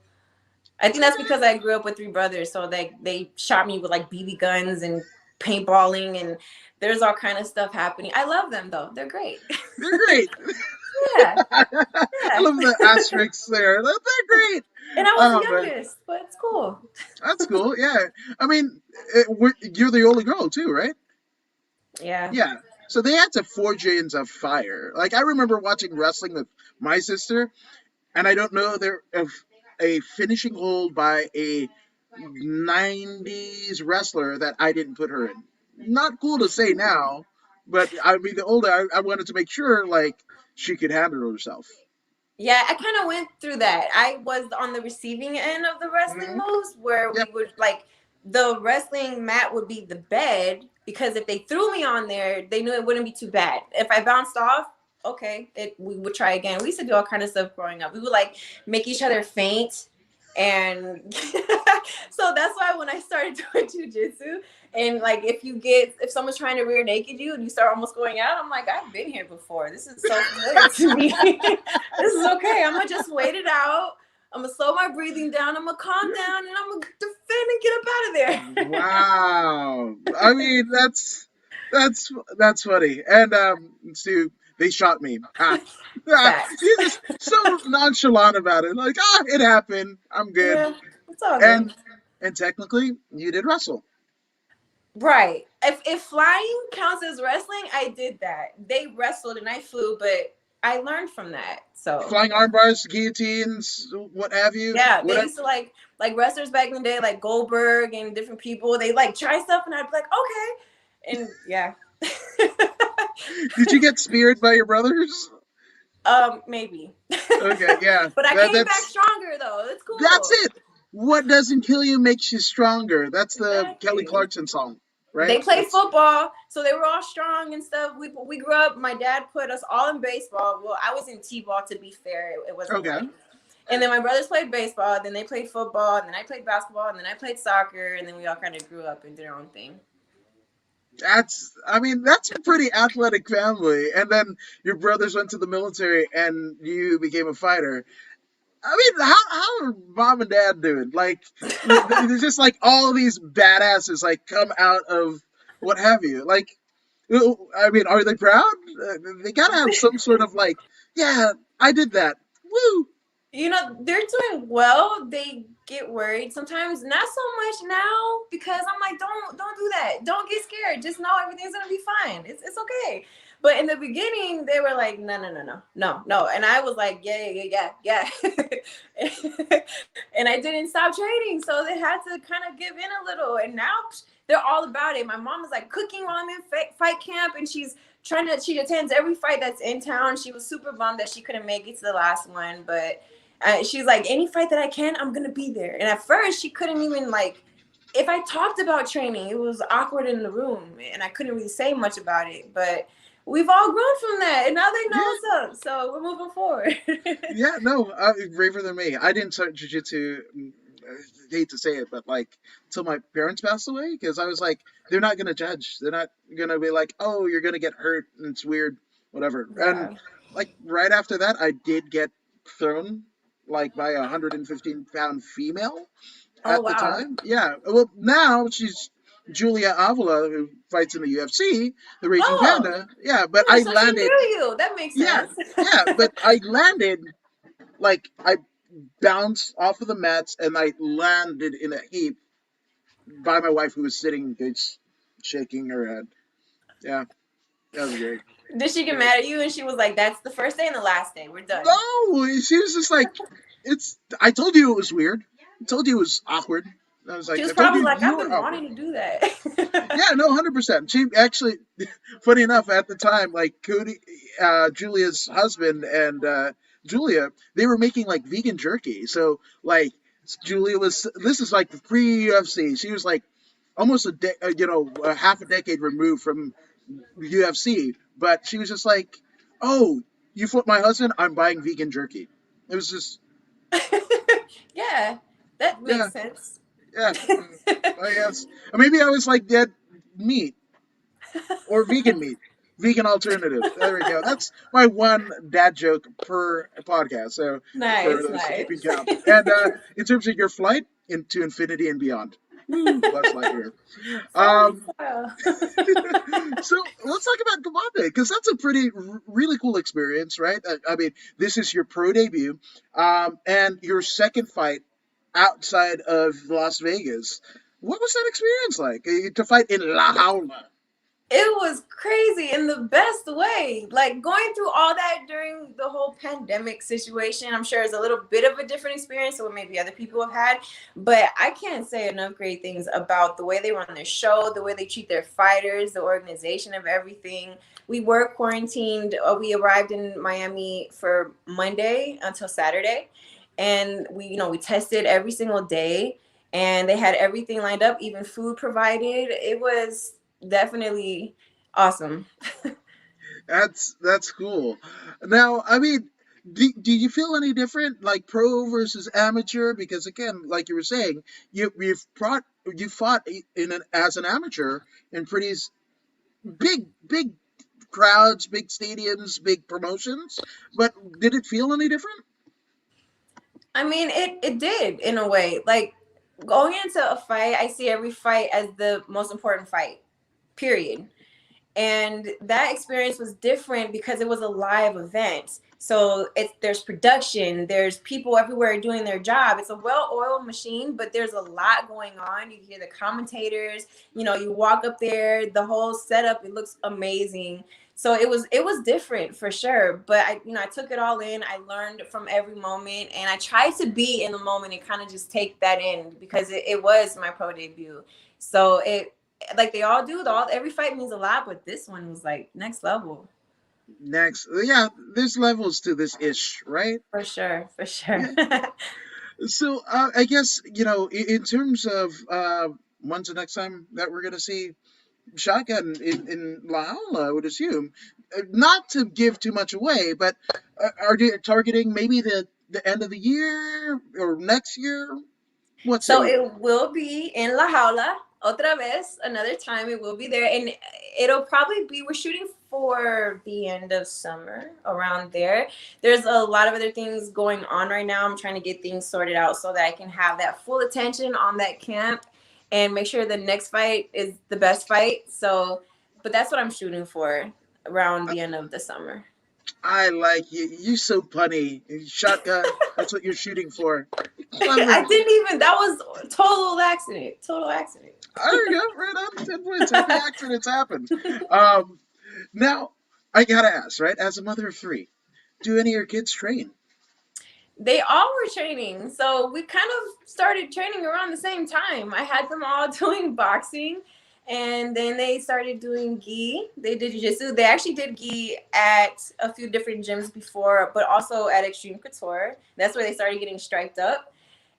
I think that's because I grew up with three brothers. So they shot me with like BB guns and paintballing and there's all kind of stuff happening. I love them though. They're great. They're great. Yeah. I Yeah. love the asterisks there. They're great. And I was the Oh man, youngest, but it's cool. that's cool. Yeah, I mean, you're the only girl too, right? Yeah. Yeah. So they had to forge into fire. Like I remember watching wrestling with my sister, and I don't know there of a finishing hold by a '90s wrestler that I didn't put her in. Not cool to say now, but I mean the older I wanted to make sure like she could handle herself. Yeah, I kind of went through that. I was on the receiving end of the wrestling Hmm. moves where we Yep. would like the wrestling mat would be the bed because if they threw me on there, they knew it wouldn't be too bad. If I bounced off, okay, we would try again. We used to do all kind of stuff growing up. We would like make each other faint, and so that's why when I started doing jujitsu, and like if someone's trying to rear naked you and you start almost going out, I'm like, I've been here before. This is so familiar to me. This is okay. I'm gonna just wait it out. I'm gonna slow my breathing down. I'm gonna calm down, and I'm gonna defend and get up out of there. Wow. I mean, that's funny. And so they shot me. Facts. You're just so nonchalant about it. Like, it happened. I'm good. Yeah, it's all good. And technically, you did wrestle. Right. If flying counts as wrestling, I did that. They wrestled and I flew, but I learned from that. So Flying arm bars, guillotines, what have you. yeah, they Whatever. used to like wrestlers back in the day, like Goldberg and different people. They like try stuff, and I'd be like, okay, and yeah. Did you get speared by your brothers? Maybe. Okay, yeah. But I came back stronger though. It's cool. That's it. What doesn't kill you makes you stronger. That's the Exactly. Kelly Clarkson song, right? They played football, so they were all strong and stuff. We grew up. My dad put us all in baseball. Well, I was in t-ball, to be fair. It wasn't Okay. like, and then my brothers played baseball. Then they played football. And then I played basketball. And then I played soccer. And then we all kind of grew up and did our own thing. That's a pretty athletic family. And then your brothers went to the military and you became a fighter. I mean, how are mom and dad doing? Like, there's just like all these badasses like come out of what have you. Like, I mean, are they proud? They gotta have some sort of like, yeah, I did that. Woo! You know, they're doing well. They get worried sometimes, not so much now, because I'm like, don't do that. Don't get scared. Just know everything's gonna be fine. It's okay. But in the beginning, they were like, no. And I was like, yeah. And I didn't stop training. So they had to kind of give in a little. And now they're all about it. My mom is like cooking while I'm in fight camp. And she attends every fight that's in town. She was super bummed that she couldn't make it to the last one. But she's like, any fight that I can, I'm going to be there. And at first, she couldn't even like, if I talked about training, it was awkward in the room. And I couldn't really say much about it. But we've all grown from that, and now they know what's up. So we're moving forward. Yeah, no, braver than me. I didn't start jiu-jitsu, I hate to say it, but like until my parents passed away, because I was like, they're not gonna judge. They're not gonna be like, oh, you're gonna get hurt and it's weird, whatever. Yeah. And like right after that, I did get thrown like by a 115-pound female at the time. Yeah. Well, now she's Julia Avila, who fights in the UFC, the Raging Panda. Yeah, but I so landed. She knew you. That makes sense. Yeah, but I landed like I bounced off of the mats and I landed in a heap by my wife, who was sitting, shaking her head. Yeah, that was great. Did she get mad at you and she was like, "That's the first day and the last day. We're done"? No, she was just like, I told you it was weird. I told you it was awkward. I was like, she was probably like, I've been wanting to do that. Yeah, no, 100%. She actually, funny enough, at the time, like Cody, Julia's husband, and Julia, they were making like vegan jerky. So like Julia this is like pre-UFC. She was like almost a half a decade removed from UFC, but she was just like, oh, you fought my husband? I'm buying vegan jerky. It was just. Yeah, that makes sense. Yeah, I guess. Or maybe I was like dead meat or vegan meat, vegan alternative. There we go. That's my one dad joke per podcast. So nice. Keeping count. And in terms of your flight into infinity and beyond, Buzz Lightyear. So let's talk about Combate, because that's a really cool experience, right? I mean, this is your pro debut, and your second fight outside of Las Vegas. What was that experience like to fight in La Jaula? It was crazy in the best way. Like going through all that during the whole pandemic situation, I'm sure it's a little bit of a different experience than what maybe other people have had. But I can't say enough great things about the way they run their show, the way they treat their fighters, the organization of everything. We were quarantined. We arrived in Miami for Monday until Saturday. And we tested every single day, and they had everything lined up, even food provided. It was definitely awesome. That's cool. Now, I mean, do you feel any different, like pro versus amateur? Because again, like you were saying, you fought in an as an amateur in pretty big crowds, big stadiums, big promotions. But did it feel any different? I mean, it did in a way. Like going into a fight, I see every fight as the most important fight. Period. And that experience was different because it was a live event. So there's production, there's people everywhere doing their job. It's a well-oiled machine, but there's a lot going on. You hear the commentators, you walk up there, the whole setup, it looks amazing. So it was different for sure. But I took it all in. I learned from every moment, and I tried to be in the moment and kind of just take that in because it was my pro debut. So it like they all do. Every fight means a lot, but this one was like next level. Next, yeah, there's levels to this ish, right? For sure, for sure. Yeah. So I guess in terms of when's the next time that we're gonna see Shotgun in La Jaula, I would assume. Not to give too much away, but are you targeting maybe the end of the year or next year? What say So you? it will be in La Jaula otra vez, another time. It will be there, and it'll probably be. We're shooting for the end of summer around there. There's a lot of other things going on right now. I'm trying to get things sorted out so that I can have that full attention on that camp and make sure the next fight is the best fight. So, but that's what I'm shooting for around I, the end of the summer. I like you. You so punny. Shotgun. That's what you're shooting for. I Clever. didn't even. That was total accident. Total accident. There you go. Right on. 10 points. Happy accidents happen. Um, Now, I gotta ask, right? As a mother of three, do any of your kids train? They all were training. So we kind of started training around the same time. I had them all doing boxing, and then they started doing gi. They did jiu-jitsu. They actually did gi at a few different gyms before, but also at Xtreme Couture. That's where they started getting striped up.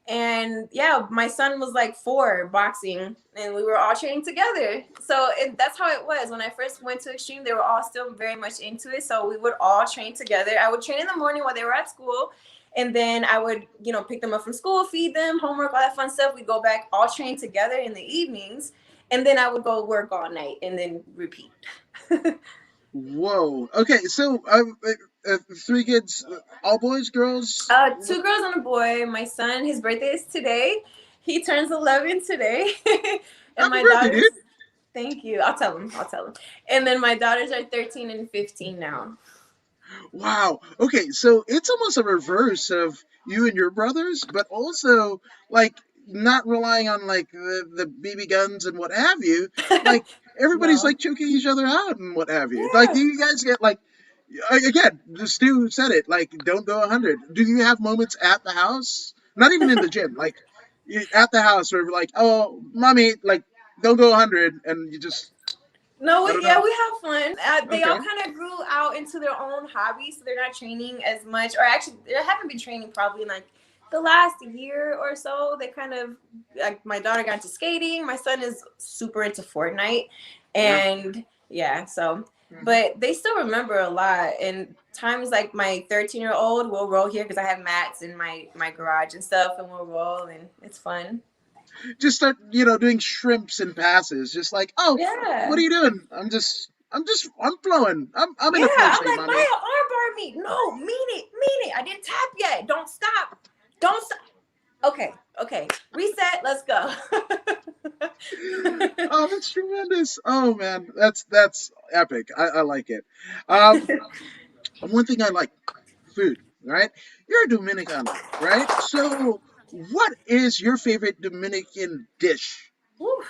And yeah, my son was like 4 boxing, and we were all training together. So that's how it was. When I first went to Extreme, they were all still very much into it. So we would all train together. I would train in the morning while they were at school. And then I would, pick them up from school, feed them, homework, all that fun stuff. We'd go back, all train together in the evenings. And then I would go work all night and then repeat. Whoa. Okay, so 3 kids, all boys, girls. 2 girls and a boy. My son, his birthday is today. He turns 11 today. And Happy my birthday, daughters, dude. thank you. I'll tell him. I'll tell him. And then my daughters are 13 and 15 now. Wow. Okay, so it's almost a reverse of you and your brothers, but also like not relying on like the BB guns and what have you. Like everybody's No. like choking each other out and what have you. Like, do Yeah. you guys get like again? The Stu said it. Like, don't go 100. Do you have moments at the house? Not even in the gym. Like at the house where like, oh, mommy, like don't go 100, and you just No, I don't yeah, know. we have fun. They all Okay. kind of grew out into their own hobbies, so they're not training as much, or actually, they haven't been training probably in like the last year or so. They kind of like my daughter got into skating. My son is super into Fortnite, Yeah. and yeah, so Mhm. but they still remember a lot. And times like my 13-year-old will roll here because I have mats in my garage and stuff, and we'll roll, and it's fun. Just start, doing shrimps and passes. Just like, oh, what are Yeah. you doing? I'm flowing. I'm Yeah, in a flow I'm state, like, buy mommy. an armbar meet. No, mean it. I didn't tap yet. Don't stop. Don't stop. Okay, okay. Reset. Let's go. Oh, that's tremendous. Oh man, that's epic. I like it. Um, One thing I like, food. Right? You're a Dominicana, right? So, what is your favorite Dominican dish? Whew,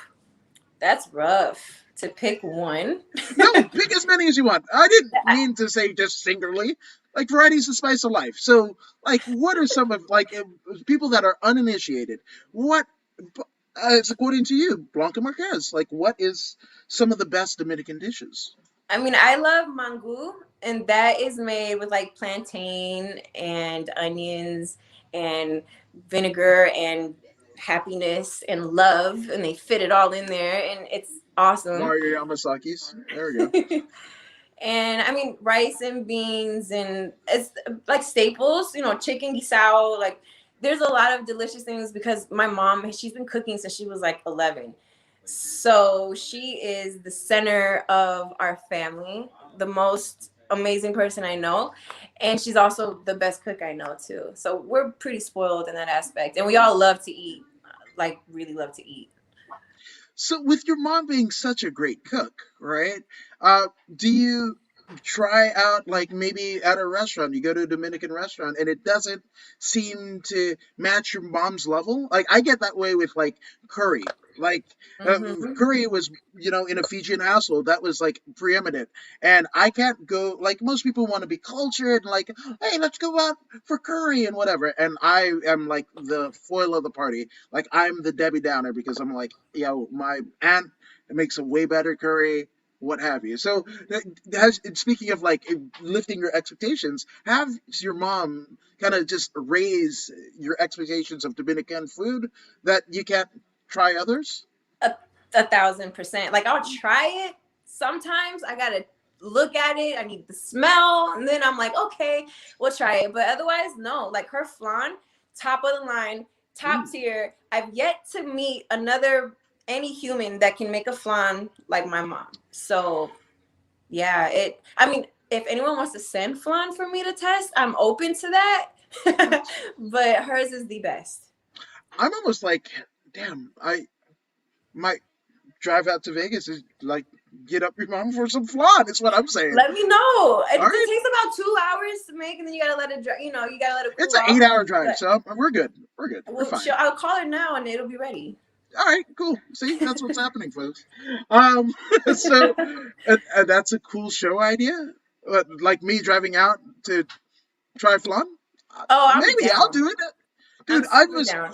that's rough to pick one. No, pick as many as you want. I didn't mean to say just singularly. Like variety's the spice of life. So, like, what are some of like people that are uninitiated? What, it's according to you, Blanca Marquez. Like, what is some of the best Dominican dishes? I mean, I love mango, and that is made with like plantain and onions and vinegar and happiness and love, and they fit it all in there, and it's awesome. Mario Yamasaki's. There we go. And I mean, rice and beans, and it's like staples, you know, chicken guisao. Like, there's a lot of delicious things because my mom, she's been cooking since she was like 11. So she is the center of our family, the most amazing person I know. And she's also the best cook I know too. So we're pretty spoiled in that aspect. And we all love to eat, like, really love to eat. So, with your mom being such a great cook, right? Do you try out, like, maybe at a restaurant? You go to a Dominican restaurant and it doesn't seem to match your mom's level. Like, I get that way with like curry. Like, Hmm. curry was, in a Fijian household, that was like preeminent. And I can't go, like, most people want to be cultured and like, hey, let's go out for curry and whatever. And I am like the foil of the party. Like, I'm the Debbie Downer because I'm like, my aunt makes a way better curry, what have you. So, speaking of like lifting your expectations, have your mom kind of just raise your expectations of Dominican food that you can't try others? a, 1,000%. Like, I'll try it. Sometimes I gotta look at it. I need the smell, and then I'm like, okay, we'll try it. But otherwise, no. Like, her flan, top of the line, top Mm. tier. I've yet to meet any human that can make a flan like my mom. So yeah, I mean, if anyone wants to send flan for me to test, I'm open to that. But hers is the best. I'm almost like, damn, I might drive out to Vegas and like get up your mom for some flan. Is what I'm saying. Let me know. All It right, takes about 2 hours to make, and then you gotta let it dry. You know, you gotta let it it's cool an off. 8 hour drive, But so we're good. We're good. We're fine. I'll call her now, and it'll be ready. All right, cool. See, that's what's happening, folks. Um, so that's a cool show idea. Like me driving out to try flan. Oh, I'm Maybe I'll down. do it. I'm Dude, super down.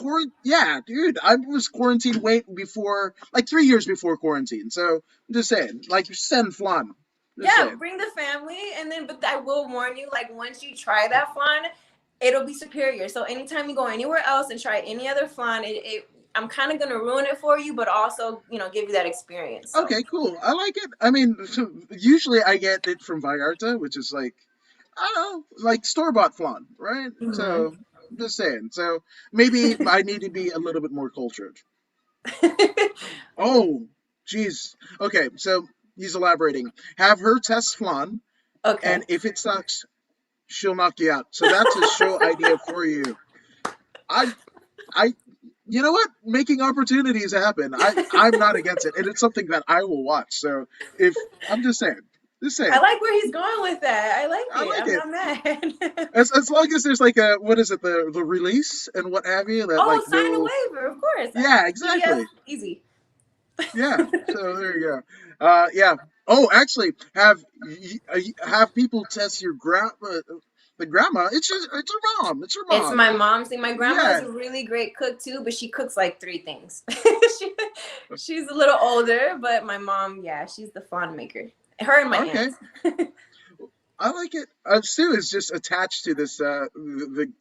I was quarantined way before, like 3 years before quarantine. So I'm just saying, like, send flan. Just Yeah, saying. bring the family, and then, but I will warn you, like, once you try that flan, it'll be superior. So anytime you go anywhere else and try any other flan, I'm kind of gonna ruin it for you, but also, give you that experience. So Okay, cool. I like it. I mean, usually I get it from Vallarta, which is like, I don't know, like store bought flan, right? mhm. So just saying. So maybe I need to be a little bit more cultured. Oh, jeez. Okay, so he's elaborating. Have her test flan, and Okay. if it sucks, she'll knock you out. So that's a show idea for you. I, I, you know what? Making opportunities happen. I'm not against it, and it's something that I will watch. So if I'm just I saying, like where he's going with that. I like I it. like I'm it. not mad. As long as there's like a what is it, the release and what have you, that like Oh, sign a no, waiver, of course. yeah, PDF, exactly. easy. Yeah. So there you go. Yeah. Oh, actually, have people test your the grandma. It's her mom. It's her It's mom. my mom's thing. My grandma is Yeah. a really great cook too, but she cooks like three things. she, she's a little older, but my mom, yeah, she's the flan maker. Her and my Okay. aunt. I like it. Stu is just attached to this the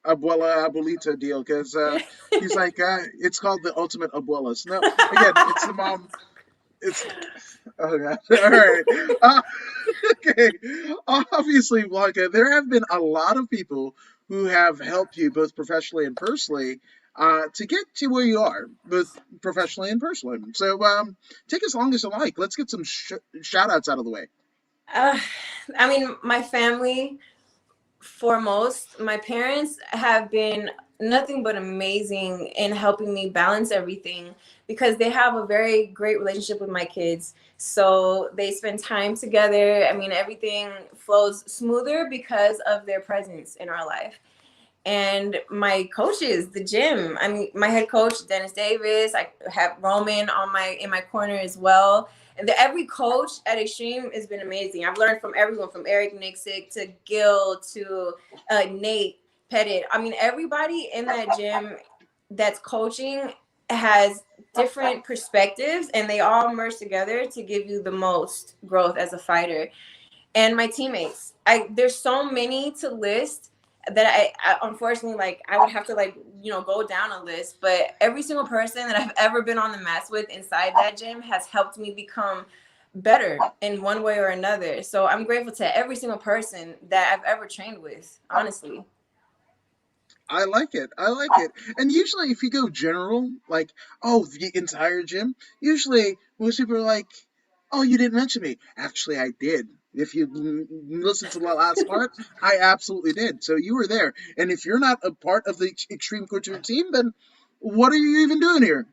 abuela abuelita deal because he's like it's called the ultimate abuelas. No, again, it's the mom. It's oh god. All right. Uh, okay. Obviously, Blanca, there have been a lot of people who have helped you both professionally and personally to get to where you are, both professionally and personally. So take as long as you like. Let's get some shout outs out of the way. uh, I mean, my family, foremost, my parents have been nothing but amazing in helping me balance everything because they have a very great relationship with my kids. So they spend time together. I mean, everything flows smoother because of their presence in our life. And my coaches, the gym. I mean, my head coach, Dennis Davis. I have Roman in my corner as well. And every coach at Xtreme has been amazing. I've learned from everyone, from Eric Nixick to Gil to Nate Pettit. I mean, everybody in that gym that's coaching has different perspectives, and they all merge together to give you the most growth as a fighter. And my teammates, there's so many to list that I unfortunately, like, I would have to, like, go down a list, but every single person that I've ever been on the mats with inside that gym has helped me become better in one way or another. So I'm grateful to every single person that I've ever trained with, honestly. I like it. I like it. And usually, if you go general, like, oh, the entire gym, usually most people are like, oh, you didn't mention me. Actually, I did. If you listen to the last part, I absolutely did. So you were there. And if you're not a part of the Extreme Couture team, then what are you even doing here?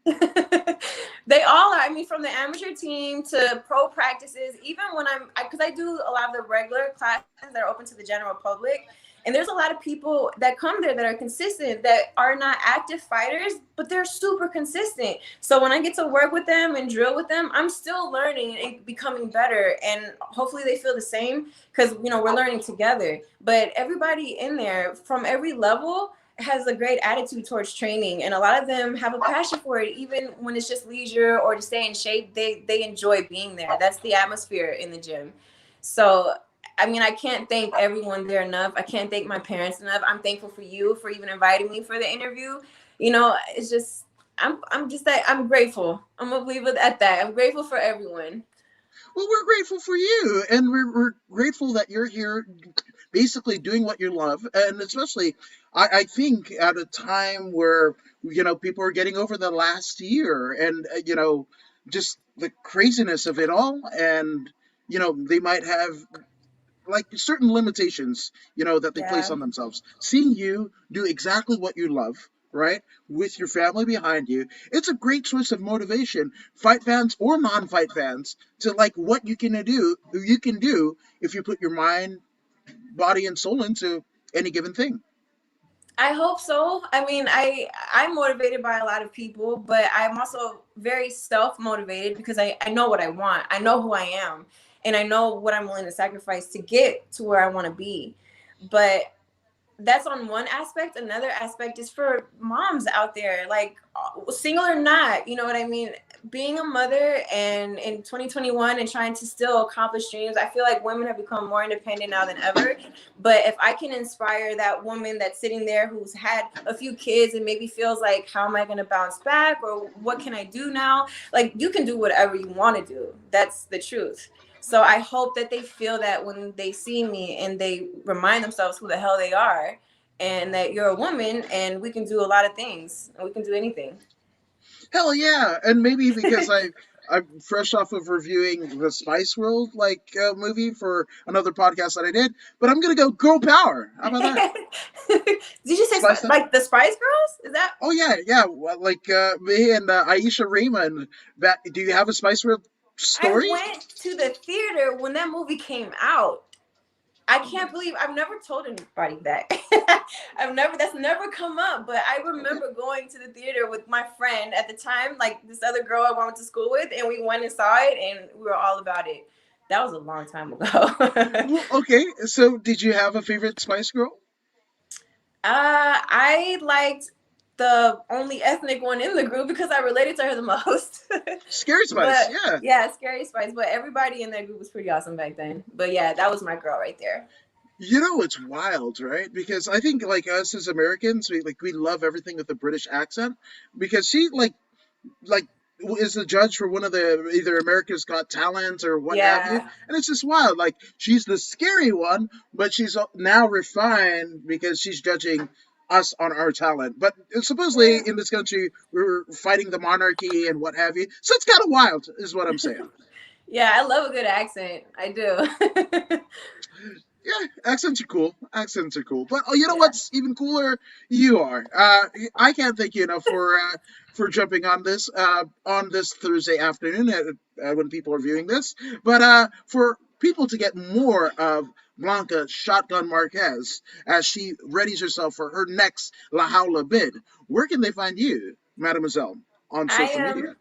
They all are. I mean, from the amateur team to pro practices, even when because I do a lot of the regular classes that are open to the general public. And there's a lot of people that come there that are consistent, that are not active fighters, but they're super consistent. So when I get to work with them and drill with them, I'm still learning and becoming better. And hopefully they feel the same because, you know, we're learning together. But everybody in there from every level has a great attitude towards training, and a lot of them have a passion for it. Even when it's just leisure or to stay in shape, they enjoy being there. That's the atmosphere in the gym. So I mean, I can't thank everyone there enough. I can't thank my parents enough. I'm thankful for you for even inviting me for the interview. You know, it's just I'm just that I'm grateful. I'm gonna leave it at that. I'm grateful for everyone. Well, we're grateful for you, and we're grateful that you're here basically doing what you love. And especially, I think at a time where, people are getting over the last year and, just the craziness of it all. And, they might have like certain limitations, that they place Yeah. on themselves. Seeing you do exactly what you love, right, with your family behind you, it's a great source of motivation, fight fans or non-fight fans, to like what you can do if you put your mind, body, and soul into any given thing. I hope so. I mean, I'm motivated by a lot of people, but I'm also very self motivated because I know what I want. I know who I am, and I know what I'm willing to sacrifice to get to where I want to be. But that's on one aspect. Another aspect is for moms out there, like single or not, you know what I mean? Being a mother and in 2021 and trying to still accomplish dreams, I feel like women have become more independent now than ever. But if I can inspire that woman that's sitting there who's had a few kids and maybe feels like, how am I going to bounce back? Or what can I do now? Like, you can do whatever you want to do. That's the truth. So I hope that they feel that when they see me and they remind themselves who the hell they are, and that you're a woman and we can do a lot of things and we can do anything. Hell yeah! And maybe because I'm fresh off of reviewing the Spice World movie for another podcast that I did, but I'm gonna go girl power. How about that? Did you say Spice up. like the Spice Girls? Is that? Oh yeah, yeah. Well, like me and Aisha Raymond. Do you have a Spice World I story? went to the theater when that movie came out. I can't believe I've never told anybody that. That's never come up, but I Okay. remember going to the theater with my friend at the time, like this other girl I went to school with, and we went and saw it and we were all about it. That was a long time ago. Well, okay. So, did you have a favorite Spice Girl? I liked the only ethnic one in the group because I related to her the most. Scary Spice. But Yeah. yeah, Scary Spice. But everybody in that group was pretty awesome back then. But yeah, that was my girl right there. You know it's wild, right? Because I think like us as Americans, we love everything with a British accent. Because she like is the judge for one of the either America's Got Talent or what have you, Yeah. and it's just wild. Like she's the scary one, but she's now refined because she's judging us on our talent. But supposedly Yeah. in this country we're fighting the monarchy and what have you, so it's kind of wild, is what I'm saying. Yeah, I love a good accent. I do. Yeah, accents are cool. Accents are cool. But oh, you know Yeah. what's even cooler? You are. I can't thank you enough for jumping on this Thursday afternoon when people are viewing this. But for people to get more of Blanca Shotgun Marquez as she readies herself for her next La Jaula bid, where can they find you, Mademoiselle, on I social am media?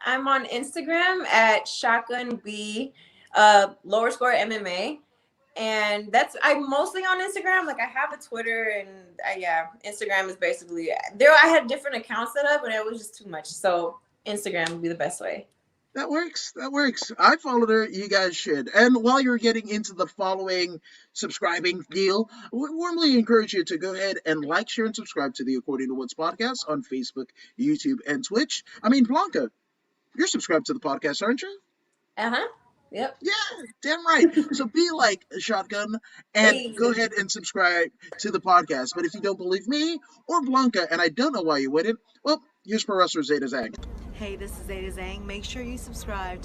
I'm on Instagram at Shotgun B lower score MMA. And I'm mostly on Instagram. Like I have a Twitter and yeah, Instagram is basically there. I had different accounts set up and it was just too much. So Instagram would be the best way. That works. That works. I followed her. You guys should. And while you're getting into the following subscribing deal, we warmly encourage you to go ahead and like, share, and subscribe to the According to Woods podcast on Facebook, YouTube, and Twitch. I mean, Blanca, you're subscribed to the podcast, aren't you? Uh huh. Yep. Yeah, damn right. So be like a Shotgun and Hey. go ahead and subscribe to the podcast. But if you don't believe me or Blanca, and I don't know why you wouldn't, well, here's Professor Zeta Zang. Hey, this is Zeta Zhang. Make sure you subscribe to